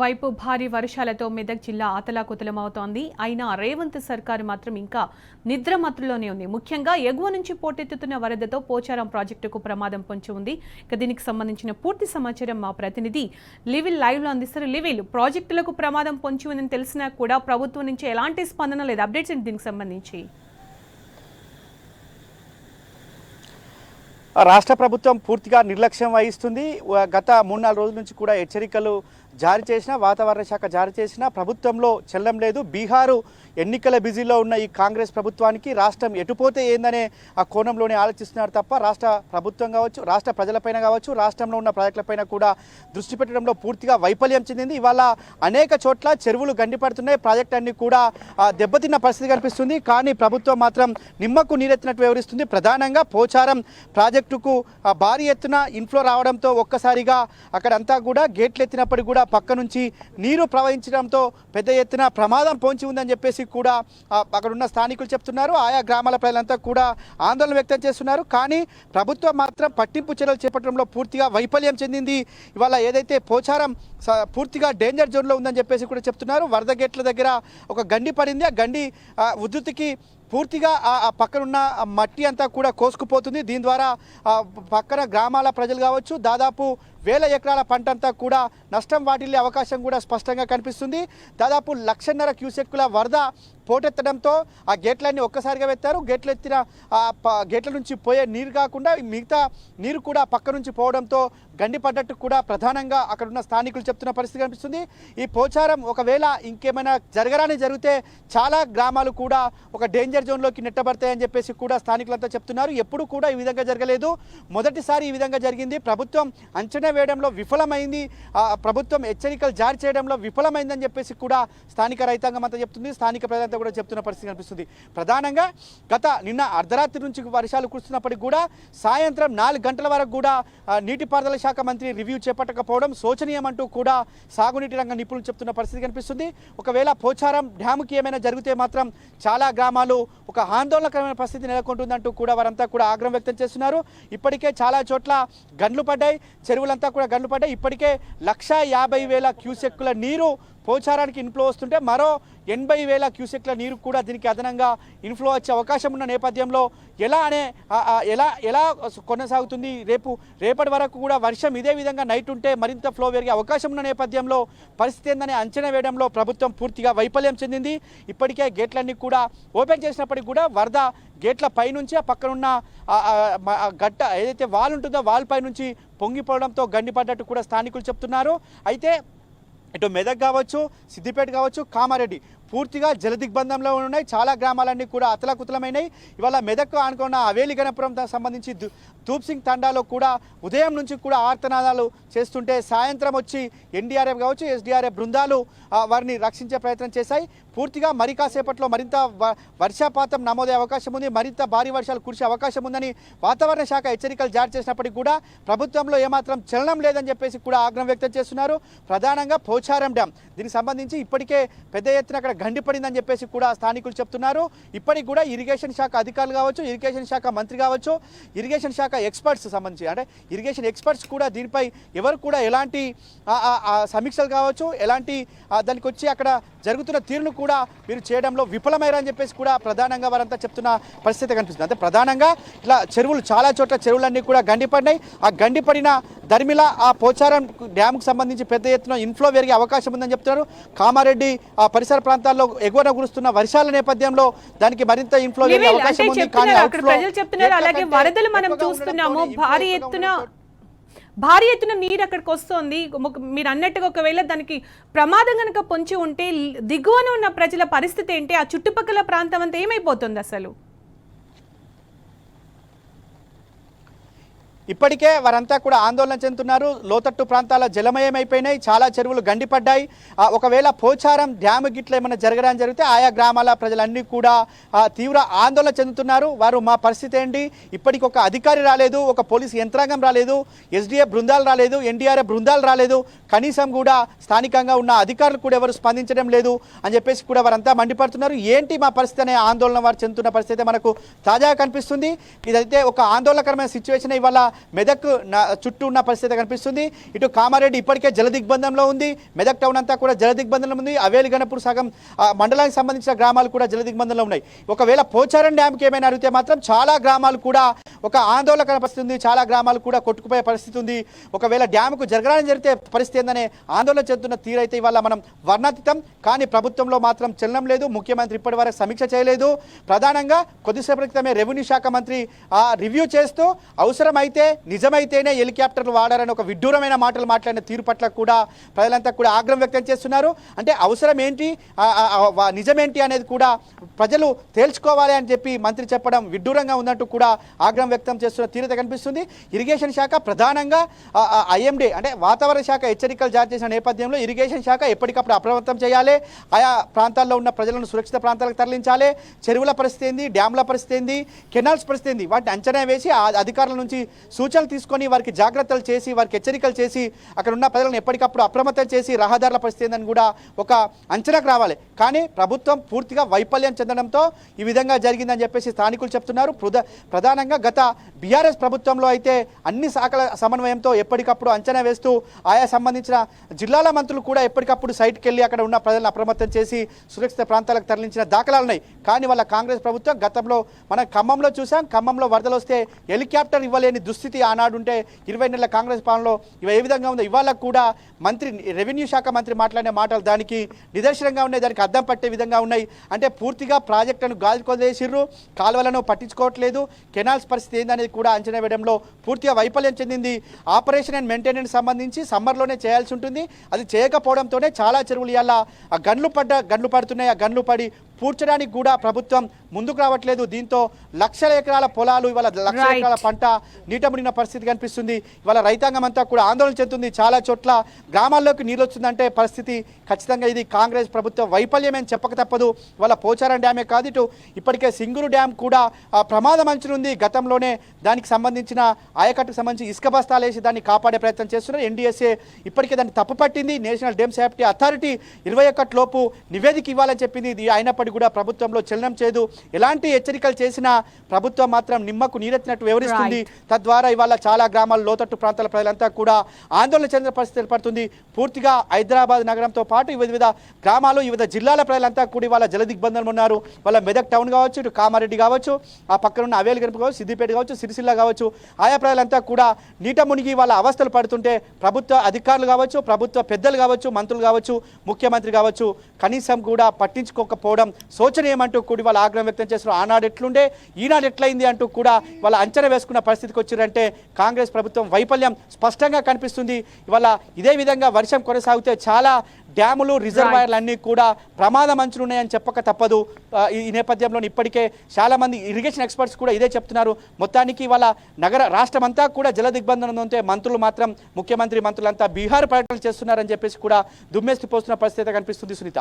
వైపు భారీ వర్షాలతో మెదక్ జిల్లా ఆతలాకుతలమవుతోంది. అయినా రేవంత్ సర్కారు మాత్రం ఇంకా నిద్రమత్తులోనే ఉంది. ముఖ్యంగా ఎగువ నుంచి పోటెత్తుతున్న వరదతో పోచారం ప్రాజెక్టుకు ప్రమాదం పొంచి ఉంది. ఇక దీనికి సంబంధించిన పూర్తి సమాచారం మా ప్రతినిధి లివిల్ లైవ్ లో అందిస్తారు. లివిల్, ప్రాజెక్టులకు ప్రమాదం పొంచి ఉందని తెలిసినా కూడా ప్రభుత్వం నుంచి ఎలాంటి స్పందన లేదు. అప్డేట్స్ ఏంటి దీనికి సంబంధించి? రాష్ట్ర ప్రభుత్వం పూర్తిగా నిర్లక్ష్యం వహిస్తుంది. గత 3-4 రోజుల నుంచి కూడా హెచ్చరికలు జారీ చేసిన, వాతావరణ శాఖ జారీ చేసిన ప్రభుత్వంలో చెల్లం లేదు. బీహారు ఎన్నికల బిజీలో ఉన్న ఈ కాంగ్రెస్ ప్రభుత్వానికి రాష్ట్రం ఎటుపోతే ఏందనే ఆ కోణంలోనే ఆలోచిస్తున్నారు తప్ప రాష్ట్ర ప్రభుత్వం కావచ్చు, రాష్ట్ర ప్రజలపైన కావచ్చు, రాష్ట్రంలో ఉన్న ప్రాజెక్టులపైన కూడా దృష్టి పెట్టడంలో పూర్తిగా వైఫల్యం చెందింది. ఇవాళ అనేక చోట్ల చెరువులు గండిపడుతున్నాయి, ప్రాజెక్టులన్నీ కూడా దెబ్బతిన్న పరిస్థితి కనిపిస్తుంది. కానీ ప్రభుత్వం మాత్రం నిమ్మకు నీరెత్తినట్టు వివరిస్తుంది. ప్రధానంగా పోచారం ప్రాజెక్టుకు భారీ ఎత్తున ఇన్ఫ్లో రావడంతో ఒక్కసారిగా అక్కడంతా కూడా గేట్లు ఎత్తినప్పటికీ కూడా పక్క నుంచి నీరు ప్రవహించడంతో పెద్ద ఎత్తున ప్రమాదం పొంచి ఉందని చెప్పేసి కూడా అక్కడ ఉన్న స్థానికులు చెప్తున్నారు. ఆయా గ్రామాల ప్రజలంతా కూడా ఆందోళన వ్యక్తం చేస్తున్నారు. కానీ ప్రభుత్వం మాత్రం పట్టింపు చర్యలు చేపట్టడంలో పూర్తిగా వైఫల్యం చెందింది. ఇవాళ ఏదైతే పోచారం పూర్తిగా డేంజర్ జోన్లో ఉందని చెప్పేసి కూడా చెప్తున్నారు. వరద గేట్ల దగ్గర ఒక గండి పడింది. ఆ గండి ఉధృతికి పూర్తిగా ఆ పక్కనున్న మట్టి అంతా కూడా కోసుకుపోతుంది. దీని ద్వారా పక్కన గ్రామాల ప్రజలు కావచ్చు, దాదాపు 1000 ఎకరాల పంట అంతా కూడా నష్టం వాటిల్లే అవకాశం కూడా స్పష్టంగా కనిపిస్తుంది. దాదాపు 1.5 క్యూసెక్కుల వరద పోటెత్తడంతో ఆ గేట్లన్నీ ఒక్కసారిగా వెత్తారు. గేట్ల నుంచి పోయే నీరు కాకుండా మిగతా నీరు కూడా పక్క నుంచి పోవడంతో గండిపడ్డట్టు కూడా ప్రధానంగా అక్కడున్న స్థానికులు చెప్తున్న పరిస్థితి కనిపిస్తుంది. ఈ పోచారం ఒకవేళ ఇంకేమైనా జరగరాని జరిగితే చాలా గ్రామాలు కూడా ఒక డేంజర్ జోన్లోకి నెట్టబడతాయని చెప్పేసి కూడా స్థానికులంతా చెప్తున్నారు. ఎప్పుడు కూడా ఈ విధంగా జరగలేదు, మొదటిసారి ఈ విధంగా జరిగింది. ప్రభుత్వం అంచనా వేయడంలో విఫలమైంది, ప్రభుత్వం హెచ్చరికలు జారీ చేయడంలో విఫలమైందని చెప్పేసి కూడా స్థానిక రైతాంగం అంతా చెప్తుంది. స్థానిక ప్రజలంతా కూడా చెప్తున్న పరిస్థితి కనిపిస్తుంది. ప్రధానంగా నిన్న అర్ధరాత్రి నుంచి వర్షాలు కురుస్తున్నప్పటికీ కూడా సాయంత్రం 4 గంటల వరకు కూడా నీటిపారుదల శాఖ మంత్రి రివ్యూ చేపట్టకపోవడం శోచనీయమంటూ కూడా సాగునీటి రంగ నిపుణులు చెప్తున్న పరిస్థితి కనిపిస్తుంది. ఒకవేళ పోచారం డ్యాముకి ఏమైనా జరిగితే మాత్రం చాలా గ్రామాలు ఒక ఆందోళనకరమైన పరిస్థితి నెలకొంటుందంటూ కూడా వారంతా కూడా ఆగ్రహం వ్యక్తం చేస్తున్నారు. ఇప్పటికే చాలా చోట్ల గండ్లు పడ్డాయి, చెరువులంతా కూడా గండ్లు పడ్డాయి. ఇప్పటికే 150,000 క్యూసెక్కుల నీరు పోచారానికి ఇన్ఫ్లో వస్తుంటే మరో 80,000 క్యూసెక్ల నీరు కూడా దీనికి అదనంగా ఇన్ఫ్లో వచ్చే అవకాశం ఉన్న నేపథ్యంలో ఎలా కొనసాగుతుంది? రేపటి వరకు కూడా వర్షం ఇదే విధంగా నైట్ ఉంటే మరింత ఫ్లో పెరిగే అవకాశం ఉన్న నేపథ్యంలో పరిస్థితి ఏందని అంచనా వేయడంలో ప్రభుత్వం పూర్తిగా వైఫల్యం చెందింది. ఇప్పటికే గేట్లన్నీ కూడా ఓపెన్ చేసినప్పటికీ కూడా వరద గేట్ల పైనుంచి ఆ పక్కనున్న గట్ట ఏదైతే వాల్ ఉంటుందో వాల్ పై నుంచి పొంగిపోవడంతో గండిపడ్డట్టు కూడా స్థానికులు చెప్తున్నారు. అయితే ఇటు మెదక్ కావచ్చు, సిద్దిపేట కావచ్చు, కామారెడ్డి పూర్తిగా జలదిగ్బంధంలో ఉన్నాయి. చాలా గ్రామాలన్నీ కూడా అతలకుతలమైనాయి. ఇవాళ మెదక్ అనుకున్న అవేలి గణపురం సంబంధించి ధూప్ సింగ్ తండాలో కూడా ఉదయం నుంచి కూడా ఆర్తనాదాలు చేస్తుంటే సాయంత్రం వచ్చి ఎన్డీఆర్ఎఫ్ కావచ్చు, ఎస్డీఆర్ఎఫ్ బృందాలు వారిని రక్షించే ప్రయత్నం చేశాయి. పూర్తిగా మరి కాసేపట్లో మరింత వర్షపాతం నమోదయ్యే అవకాశం ఉంది, మరింత భారీ వర్షాలు కురిసే అవకాశం ఉందని వాతావరణ శాఖ హెచ్చరికలు జారీ చేసినప్పటికీ కూడా ప్రభుత్వంలో ఏమాత్రం చలనం లేదని చెప్పేసి కూడా ఆగ్రహం వ్యక్తం చేస్తున్నారు. ప్రధానంగా పోచారం డ్యామ్ దీనికి సంబంధించి ఇప్పటికే పెద్ద ఎత్తున అక్కడ గండిపడిందని చెప్పేసి కూడా స్థానికులు చెప్తున్నారు. ఇప్పటికి కూడా ఇరిగేషన్ శాఖ అధికారులు కావచ్చు, ఇరిగేషన్ శాఖ మంత్రి కావచ్చు, ఇరిగేషన్ శాఖ ఎక్స్పర్ట్స్ సంబంధించి అంటే ఇరిగేషన్ ఎక్స్పర్ట్స్ కూడా దీనిపై ఎవరు కూడా ఎలాంటి సమీక్షలు కావచ్చు, ఎలాంటి దానికి వచ్చి అక్కడ జరుగుతున్న తీరును కూడా మీరు చేయడంలో విఫలమయ్యారని చెప్పేసి కూడా ప్రధానంగా వారంతా చెప్తున్న పరిస్థితి కనిపిస్తుంది. అంటే ప్రధానంగా ఇలా చెరువులు చాలా చోట్ల చెరువులన్నీ కూడా గండిపడినాయి. ఆ గండిపడిన దరిమిలా ఆ పోచారం డ్యామ్కు సంబంధించి పెద్ద ఎత్తున ఇన్ఫ్లో పెరిగే అవకాశం ఉందని చెప్తున్నారు. కామారెడ్డి పరిసర ప్రాంతాల్లో ఎగువన కురుస్తున్న వర్షాల నేపథ్యంలో దానికి మరింత ఇన్ఫ్లో పెరిగే అవకాశం ఉంది. కానీ ప్రజలు చెప్తున్నారు అలాగే వరదలు మనం చూస్తున్నాము, భారీ ఎత్తున నీరు అక్కడికి వస్తుంది. మీరు అన్నట్టుగా ఒకవేళ దానికి ప్రమాదం కనుక పొంచి ఉంటే దిగువన ఉన్న ప్రజల పరిస్థితి ఏంటి? ఆ చుట్టుపక్కల ప్రాంతం అంతా ఏమైపోతుంది అసలు? ఇప్పటికే వారంతా కూడా ఆందోళన చెందుతున్నారు. లోతట్టు ప్రాంతాల జలమయమైపోయినాయి, చాలా చెరువులు గండిపడ్డాయి. ఒకవేళ పోచారం డ్యాము గిట్ల ఏమైనా జరగడానికి జరిగితే ఆయా గ్రామాల ప్రజలన్నీ కూడా తీవ్ర ఆందోళన చెందుతున్నారు. వారు మా పరిస్థితి ఏంటి, ఇప్పటికి ఒక అధికారి రాలేదు, ఒక పోలీసు యంత్రాంగం రాలేదు, ఎస్డీఎఫ్ బృందాలు రాలేదు, ఎన్డీఆర్ఎఫ్ బృందాలు రాలేదు, కనీసం కూడా స్థానికంగా ఉన్న అధికారులు కూడా ఎవరు స్పందించడం లేదు అని చెప్పేసి కూడా వారంతా మండిపడుతున్నారు. ఏంటి మా పరిస్థితి అనే ఆందోళన వారు చెందుతున్న పరిస్థితి మనకు తాజాగా కనిపిస్తుంది. ఇదైతే ఒక ఆందోళనకరమైన సిచ్యువేషన్. ఇవాళ మెదక్ చుట్టూ ఉన్న పరిస్థితి కనిపిస్తుంది. ఇటు కామారెడ్డి ఇప్పటికే జలదిగ్బంధంలో ఉంది, మెదక్ టౌన్ అంతా కూడా జలదిగ్బంధంలో ఉంది, అవేలి గణపూర్ సగం మండలానికి సంబంధించిన గ్రామాలు కూడా జలదిగ్బంధంలో ఉన్నాయి. ఒకవేళ పోచారం డ్యామ్కి ఏమైనా అడిగితే మాత్రం చాలా గ్రామాలు కూడా ఒక ఆందోళన కనిపిస్తుంది, చాలా గ్రామాలు కూడా కొట్టుకుపోయే పరిస్థితి ఉంది. ఒకవేళ డ్యాముకు జరగడానికి జరిగితే పరిస్థితి ఏందనే ఆందోళన చెందుతున్న తీరైతే ఇవాళ మనం వర్ణాతీతం. కానీ ప్రభుత్వంలో మాత్రం చెల్లం లేదు. ముఖ్యమంత్రి ఇప్పటి వరకు సమీక్ష చేయలేదు. ప్రధానంగా కొద్దిసేపటి క్రితమే రెవెన్యూ శాఖ మంత్రి రివ్యూ చేస్తూ అవసరమైతే నిజమైతేనే హెలికాప్టర్లు వాడారని ఒక విడ్డూరమైన మాటలు మాట్లాడిన తీరు పట్ల కూడా ప్రజలంతా కూడా ఆగ్రహం వ్యక్తం చేస్తున్నారు. అంటే అవసరం ఏంటి, నిజమేంటి అనేది కూడా ప్రజలు తేల్చుకోవాలి అని చెప్పి మంత్రి చెప్పడం విడ్డూరంగా ఉందంటూ కూడా ఆగ్రహం వ్యక్తం చేస్తున్న తీరుత కనిపిస్తుంది. ఇరిగేషన్ శాఖ ప్రధానంగా ఐఎండీ అంటే వాతావరణ శాఖ హెచ్చరికలు జారీ చేసిన నేపథ్యంలో ఇరిగేషన్ శాఖ ఎప్పటికప్పుడు అప్రమత్తం చేయాలి, ఆయా ప్రాంతాల్లో ఉన్న ప్రజలను సురక్షిత ప్రాంతాలకు తరలించాలి, చెరువుల పరిస్థితి ఏంది, డ్యామ్ల పరిస్థితి ఏంది, కెనాల్స్ పరిస్థితి ఏంది, వాటిని అంచనా వేసి ఆ అధికారుల నుంచి సూచనలు తీసుకొని వారికి జాగ్రత్తలు చేసి వారికి హెచ్చరికలు చేసి అక్కడ ఉన్న ప్రజలను ఎప్పటికప్పుడు అప్రమత్తం చేసి రహదారుల పరిస్థితి ఏందని కూడా ఒక అంచనాకు రావాలి. కానీ ప్రభుత్వం పూర్తిగా వైఫల్యం చెందడంతో ఈ విధంగా జరిగిందని చెప్పేసి స్థానికులు చెప్తున్నారు. ప్రధానంగా గత బీఆర్ఎస్ ప్రభుత్వంలో అయితే అన్ని శాఖల సమన్వయంతో ఎప్పటికప్పుడు అంచనా వేస్తూ ఆయా సంబంధించిన జిల్లాల మంత్రులు కూడా ఎప్పటికప్పుడు సైట్కి వెళ్ళి అక్కడ ఉన్న ప్రజలను అప్రమత్తం చేసి సురక్షిత ప్రాంతాలకు తరలించిన దాఖలాలు ఉన్నాయి. కానీ వాళ్ళ కాంగ్రెస్ ప్రభుత్వం గతంలో మనం ఖమ్మంలో చూసాం, ఖమ్మంలో వరదలు వస్తే హెలికాప్టర్ ఇవ్వలేని దుస్థితి ఆనాడు ఉంటే 20 నెలల కాంగ్రెస్ పాలనలో ఇవి ఏ విధంగా ఉందో ఇవాళ కూడా మంత్రి రెవెన్యూ శాఖ మంత్రి మాట్లాడిన మాటలు దానికి నిదర్శనంగా ఉన్నాయి, దానికి అద్దం పట్టే విధంగా ఉన్నాయి. అంటే పూర్తిగా ప్రాజెక్టులను గాలి కొదేసిర్రు, కాలువలను పట్టించుకోవట్లేదు, కెనాల్స్ పరిస్థితి ఏందనేది కూడా అంచనా వేయడంలో పూర్తిగా వైఫల్యం చెందింది. ఆపరేషన్ అండ్ మెయింటెనెన్స్ సంబంధించి సమ్మర్లోనే చేయాల్సి ఉంటుంది, అది చేయకపోవడంతోనే చాలా చెరువులు ఇవాళ గండ్లు పడుతున్నాయి. ఆ గండ్లు పడి పూడ్చడానికి కూడా ప్రభుత్వం ముందుకు రావట్లేదు. దీంతో లక్షల ఎకరాల పొలాలు ఇవాళ లక్షల ఎకరాల పంట నీట మునిగిన పరిస్థితి కనిపిస్తుంది. ఇవాళ రైతాంగం అంతా కూడా ఆందోళన చెందుతుంది. చాలా చోట్ల గ్రామాల్లోకి నీళ్ళు వస్తుందంటే పరిస్థితి ఖచ్చితంగా ఇది కాంగ్రెస్ ప్రభుత్వం వైఫల్యమని చెప్పక తప్పదు. ఇవాళ పోచారం డ్యామే కాదు, ఇటు ఇప్పటికే సింగూరు డ్యామ్ కూడా ప్రమాదం అంచునుంది. గతంలోనే దానికి సంబంధించిన ఆయకట్టుకు సంబంధించి ఇసుక బస్తాలు వేసి దాన్ని కాపాడే ప్రయత్నం చేస్తున్నారు. ఎన్డీఎస్ఏ ఇప్పటికే దాన్ని తప్పుపట్టింది. నేషనల్ డ్యామ్ సేఫ్టీ అథారిటీ 21 లోపు నివేదిక ఇవ్వాలని చెప్పింది. ఇది అయినప్పటికీ కూడా ప్రభుత్వంలో చలనం చేయదు. ఎలాంటి హెచ్చరికలు చేసినా ప్రభుత్వం మాత్రం నిమ్మకు నీరెత్తినట్టు వివరిస్తుంది. తద్వారా ఇవాళ చాలా గ్రామాల లోతట్టు ప్రాంతాల ప్రజలంతా కూడా ఆందోళన చెందిన పరిస్థితి ఏర్పడుతుంది. పూర్తిగా హైదరాబాద్ నగరంతో పాటు వివిధ గ్రామాలు వివిధ జిల్లాల ప్రజలంతా కూడా ఇవాళ జల దిగ్బంధంలో ఉన్నారు. వాళ్ళ మెదక్ టౌన్ కావచ్చు, ఇటు కామారెడ్డి కావచ్చు, ఆ పక్కన ఉన్న అవేలి గణపూర్ కావచ్చు, సిద్దిపేట కావచ్చు, సిరిసిల్ల కావచ్చు, ఆయా ప్రజలంతా కూడా నీట మునిగి వాళ్ళ అవస్థలు పడుతుంటే ప్రభుత్వ అధికారులు కావచ్చు, ప్రభుత్వ పెద్దలు కావచ్చు, మంత్రులు కావచ్చు, ముఖ్యమంత్రి కావచ్చు కనీసం కూడా పట్టించుకోకపోవడం శోచనీయమంటూ కూడా వాళ్ళ ఆగ్రహం వ్యక్తం చేస్తున్నారు. ఆనాడు ఎట్లుండే ఈనాడు ఎట్లయింది అంటూ కూడా వాళ్ళ అంచనా వేసుకున్న పరిస్థితికి వచ్చారంటే కాంగ్రెస్ ప్రభుత్వం వైఫల్యం స్పష్టంగా కనిపిస్తుంది. ఇవాళ ఇదే విధంగా వర్షం కొనసాగితే చాలా డ్యాములు రిజర్వాయర్లు అన్నీ కూడా ప్రమాదం అంచులున్నాయని చెప్పక తప్పదు. ఈ నేపథ్యంలో ఇప్పటికే చాలామంది ఇరిగేషన్ ఎక్స్పర్ట్స్ కూడా ఇదే చెప్తున్నారు. మొత్తానికి వాళ్ళ రాష్ట్రం అంతా కూడా జల దిగ్బంధనం ఉంటే మంత్రులు మాత్రం ముఖ్యమంత్రి మంత్రులంతా బీహార్ పర్యటనలు చేస్తున్నారని చెప్పేసి కూడా దుమ్మెత్తి పోస్తున్న పరిస్థితి కనిపిస్తుంది. సునీత.